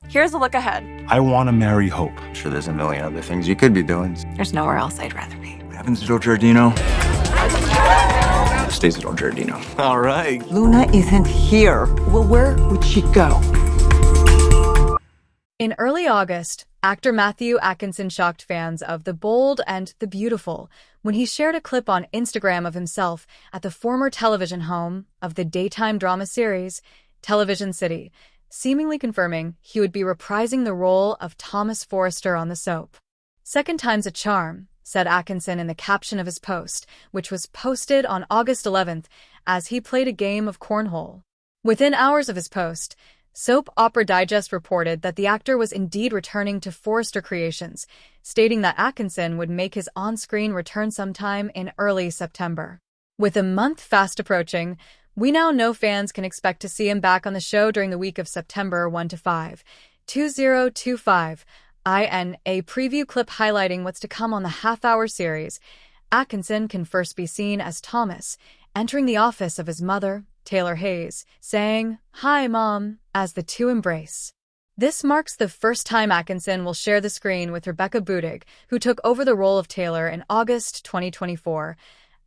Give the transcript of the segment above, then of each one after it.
Here's a look ahead. I want to marry Hope. I'm sure there's a million other things you could be doing. There's nowhere else I'd rather be. What happens to Joe Giardino? Stays at old Giardino. All right. Luna isn't here. Well, where would she go? In early August, actor Matthew Atkinson shocked fans of The Bold and the Beautiful when he shared a clip on Instagram of himself at the former television home of the daytime drama series Television City, seemingly confirming he would be reprising the role of Thomas Forrester on the soap. "Second time's a charm," said Atkinson in the caption of his post, which was posted on August 11th as he played a game of cornhole. Within hours of his post, Soap Opera Digest reported that the actor was indeed returning to Forrester Creations, stating that Atkinson would make his on-screen return sometime in early September. With a month fast approaching, we now know fans can expect to see him back on the show during the week of September 1 to 5, 2025. In a preview clip highlighting what's to come on the half-hour series, Atkinson can first be seen as Thomas, entering the office of his mother, Taylor Hayes, saying, "Hi, Mom," as the two embrace. This marks the first time Atkinson will share the screen with Rebecca Budig, who took over the role of Taylor in August 2024.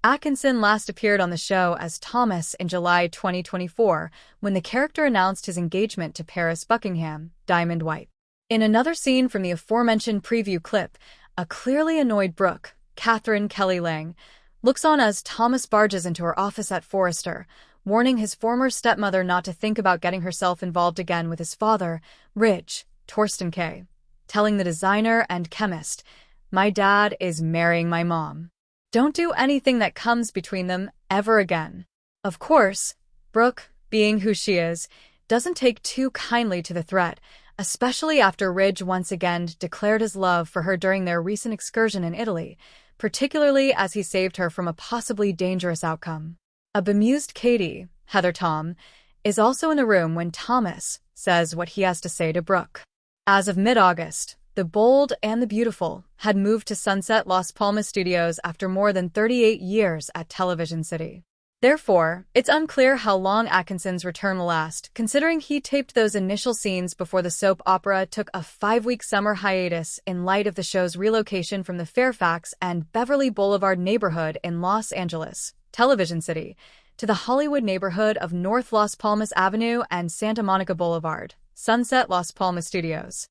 Atkinson last appeared on the show as Thomas in July 2024, when the character announced his engagement to Paris Buckingham, Diamond White. In another scene from the aforementioned preview clip, a clearly annoyed Brooke, Catherine Kelly Lang, looks on as Thomas barges into her office at Forrester, warning his former stepmother not to think about getting herself involved again with his father, Ridge, Torsten K., telling the designer and chemist, "My dad is marrying my mom. Don't do anything that comes between them ever again." Of course, Brooke, being who she is, doesn't take too kindly to the threat, especially after Ridge once again declared his love for her during their recent excursion in Italy, particularly as he saved her from a possibly dangerous outcome. A bemused Katie, Heather Tom, is also in the room when Thomas says what he has to say to Brooke. As of mid-August, The Bold and the Beautiful had moved to Sunset Las Palmas Studios after more than 38 years at Television City. Therefore, it's unclear how long Atkinson's return will last, considering he taped those initial scenes before the soap opera took a 5-week summer hiatus in light of the show's relocation from the Fairfax and Beverly Boulevard neighborhood in Los Angeles, Television City, to the Hollywood neighborhood of North Las Palmas Avenue and Santa Monica Boulevard, Sunset Las Palmas Studios.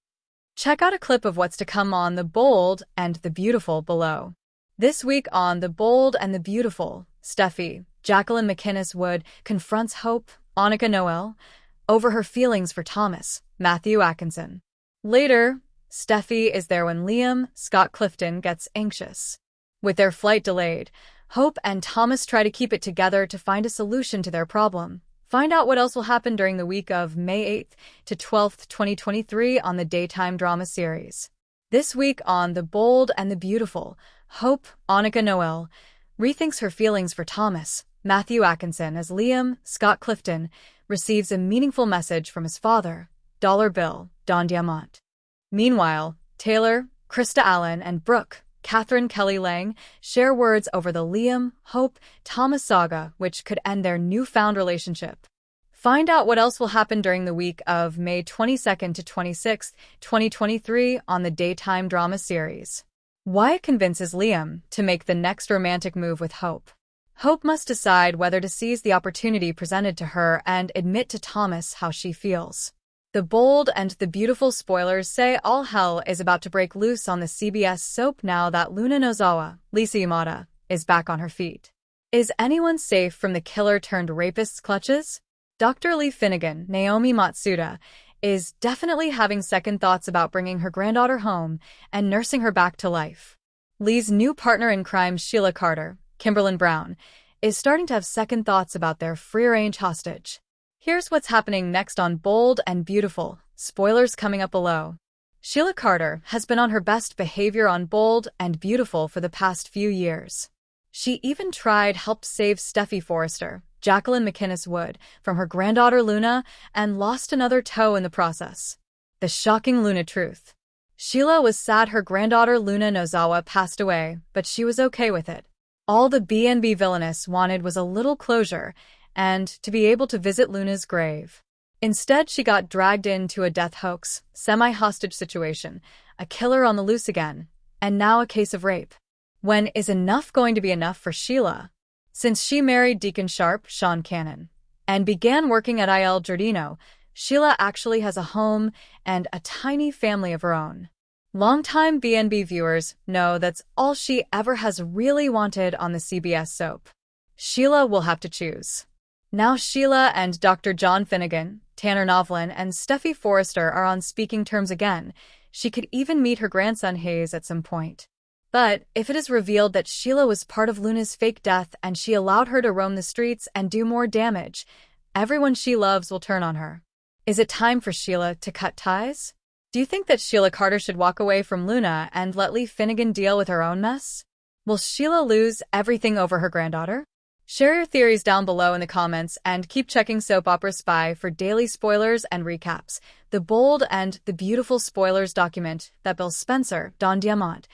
Check out a clip of what's to come on The Bold and the Beautiful below. This week on The Bold and the Beautiful, Steffi, Jacqueline McInnes Wood, confronts Hope, Annika Noel, over her feelings for Thomas, Matthew Atkinson. Later, Steffi is there when Liam, Scott Clifton, gets anxious. With their flight delayed, Hope and Thomas try to keep it together to find a solution to their problem. Find out what else will happen during the week of May 8th to 12th, 2023 on the daytime drama series. This week on The Bold and the Beautiful, Hope, Annika Noel, rethinks her feelings for Thomas, Matthew Atkinson, as Liam, Scott Clifton, receives a meaningful message from his father, Dollar Bill, Don Diamont. Meanwhile, Taylor, Krista Allen, and Brooke, Catherine Kelly Lang, share words over the Liam, Hope, Thomas saga, which could end their newfound relationship. Find out what else will happen during the week of May 22nd to 26th, 2023 on the daytime drama series. Wyatt convinces Liam to make the next romantic move with Hope. Hope must decide whether to seize the opportunity presented to her and admit to Thomas how she feels. The Bold and the Beautiful spoilers say all hell is about to break loose on the CBS soap now that Luna Nozawa, Lisa Yamada, is back on her feet. Is anyone safe from the killer-turned-rapist's clutches? Dr. Lee Finnegan, Naomi Matsuda, is definitely having second thoughts about bringing her granddaughter home and nursing her back to life. Lee's new partner in crime, Sheila Carter, Kimberlyn Brown, is starting to have second thoughts about their free-range hostage. Here's what's happening next on Bold and Beautiful. Spoilers coming up below. Sheila Carter has been on her best behavior on Bold and Beautiful for the past few years. She even helped save Steffi Forrester, Jacqueline McInnes Wood, from her granddaughter Luna and lost another toe in the process. The shocking Luna truth. Sheila was sad her granddaughter Luna Nozawa passed away, but she was okay with it. All the BNB villainess wanted was a little closure and to be able to visit Luna's grave. Instead, she got dragged into a death hoax, semi-hostage situation, a killer on the loose again, and now a case of rape. When is enough going to be enough for Sheila? Since she married Deacon Sharp, Sean Cannon, and began working at Il Giardino, Sheila actually has a home and a tiny family of her own. Longtime BNB viewers know that's all she ever has really wanted on the CBS soap. Sheila will have to choose. Now Sheila and Dr. John Finnegan, Tanner Novlin, and Steffi Forrester are on speaking terms again. She could even meet her grandson Hayes at some point. But if it is revealed that Sheila was part of Luna's fake death and she allowed her to roam the streets and do more damage, everyone she loves will turn on her. Is it time for Sheila to cut ties? Do you think that Sheila Carter should walk away from Luna and let Lee Finnegan deal with her own mess? Will Sheila lose everything over her granddaughter? Share your theories down below in the comments and keep checking Soap Opera Spy for daily spoilers and recaps. The bold and the beautiful spoilers document that Bill Spencer, Don Diamont,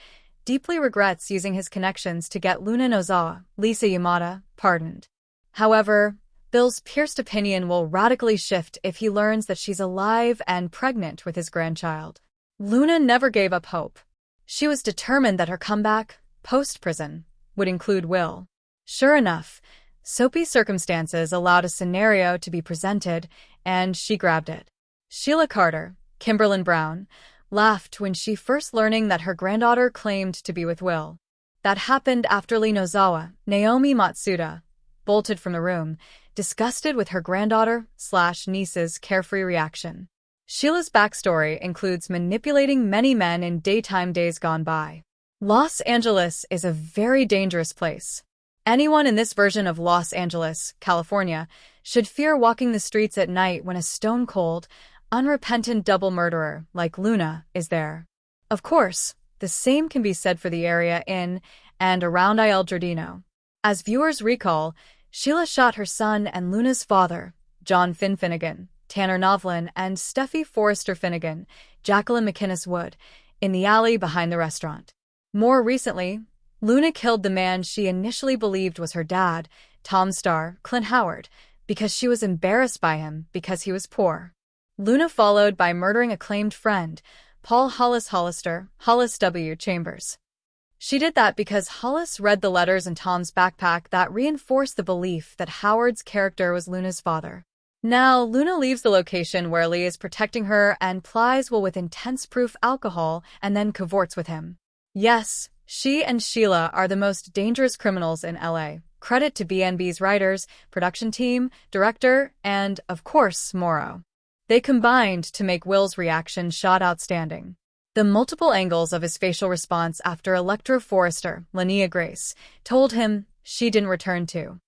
deeply regrets using his connections to get Luna Nozawa, Lisa Yamada, pardoned. However, Bill's pierced opinion will radically shift if he learns that she's alive and pregnant with his grandchild. Luna never gave up hope. She was determined that her comeback, post-prison, would include Will. Sure enough, soapy circumstances allowed a scenario to be presented, and she grabbed it. Sheila Carter, Kimberlyn Brown, laughed when she first learning that her granddaughter claimed to be with Will. That happened after Lee Nozawa, Naomi Matsuda, bolted from the room, disgusted with her granddaughter/niece's carefree reaction. Sheila's backstory includes manipulating many men in daytime days gone by. Los Angeles is a very dangerous place. Anyone in this version of Los Angeles, California, should fear walking the streets at night when a stone-cold, unrepentant double murderer like Luna is there. Of course, the same can be said for the area in and around Il Giardino. As viewers recall, Sheila shot her son and Luna's father, John Finnegan, Tanner Novlin, and Steffi Forrester Finnegan, Jacqueline McInnes Wood, in the alley behind the restaurant. More recently, Luna killed the man she initially believed was her dad, Tom star Clint Howard, because she was embarrassed by him because he was poor. Luna followed by murdering acclaimed friend, Paul Hollis W. Chambers. She did that because Hollis read the letters in Tom's backpack that reinforced the belief that Howard's character was Luna's father. Now, Luna leaves the location where Lee is protecting her and plies Will with intense proof alcohol and then cavorts with him. Yes, she and Sheila are the most dangerous criminals in LA. Credit to BNB's writers, production team, director, and, of course, Morrow. They combined to make Will's reaction shot outstanding. The multiple angles of his facial response after Electra Forrester, Linnea Grace, told him she didn't return to